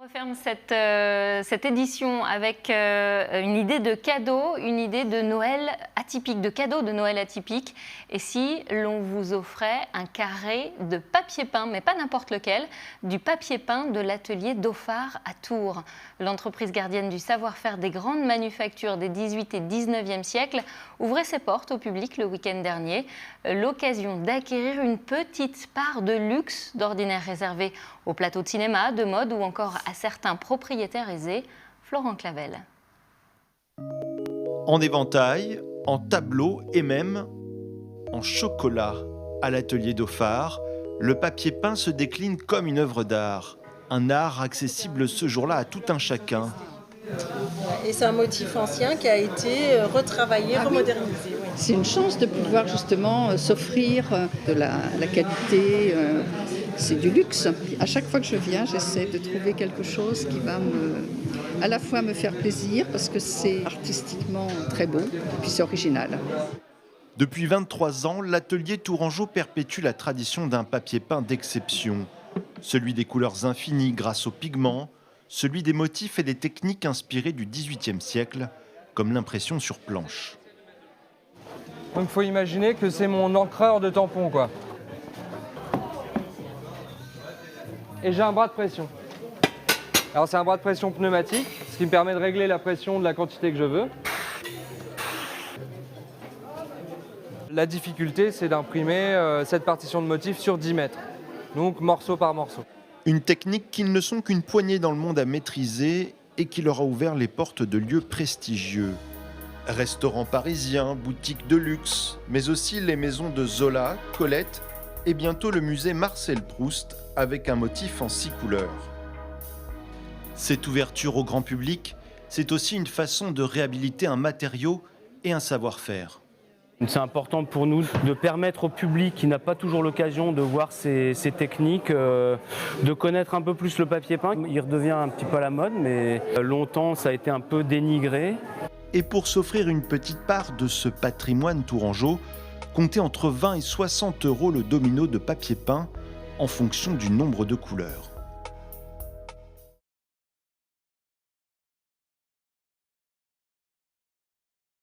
On referme cette édition avec une idée de cadeau, une idée de Noël atypique, de cadeau de Noël atypique. Et si l'on vous offrait un carré de papier peint, mais pas n'importe lequel, du papier peint de l'atelier Dauphard à Tours. L'entreprise gardienne du savoir-faire des grandes manufactures des 18 et 19e siècles ouvrait ses portes au public le week-end dernier. L'occasion d'acquérir une petite part de luxe, d'ordinaire réservée aux plateaux de cinéma, de mode ou encore à certains propriétaires aisés. Florent Clavel. En éventail, en tableau et même en chocolat. À l'atelier Dauphard, le papier peint se décline comme une œuvre d'art. Un art accessible ce jour-là à tout un chacun. Et c'est un motif ancien qui a été retravaillé, remodernisé. Oui. C'est une chance de pouvoir justement s'offrir de la qualité. C'est du luxe. À chaque fois que je viens, j'essaie de trouver quelque chose qui va à la fois me faire plaisir parce que c'est artistiquement très beau et puis c'est original. Depuis 23 ans, l'atelier Tourangeau perpétue la tradition d'un papier peint d'exception. Celui des couleurs infinies grâce aux pigments, celui des motifs et des techniques inspirées du XVIIIe siècle, comme l'impression sur planche. Donc il faut imaginer que c'est mon encreur de tampon, quoi. Et j'ai un bras de pression. Alors c'est un bras de pression pneumatique, ce qui me permet de régler la pression de la quantité que je veux. La difficulté, c'est d'imprimer cette partition de motif sur 10 mètres, donc morceau par morceau. Une technique qu'ils ne sont qu'une poignée dans le monde à maîtriser et qui leur a ouvert les portes de lieux prestigieux. Restaurants parisiens, boutiques de luxe, mais aussi les maisons de Zola, Colette et bientôt le musée Marcel Proust avec un motif en 6 couleurs. Cette ouverture au grand public, c'est aussi une façon de réhabiliter un matériau et un savoir-faire. C'est important pour nous de permettre au public qui n'a pas toujours l'occasion de voir ces techniques, de connaître un peu plus le papier peint. Il redevient un petit peu à la mode, mais longtemps ça a été un peu dénigré. Et pour s'offrir une petite part de ce patrimoine tourangeau, comptez entre 20 et 60 € le domino de papier peint en fonction du nombre de couleurs.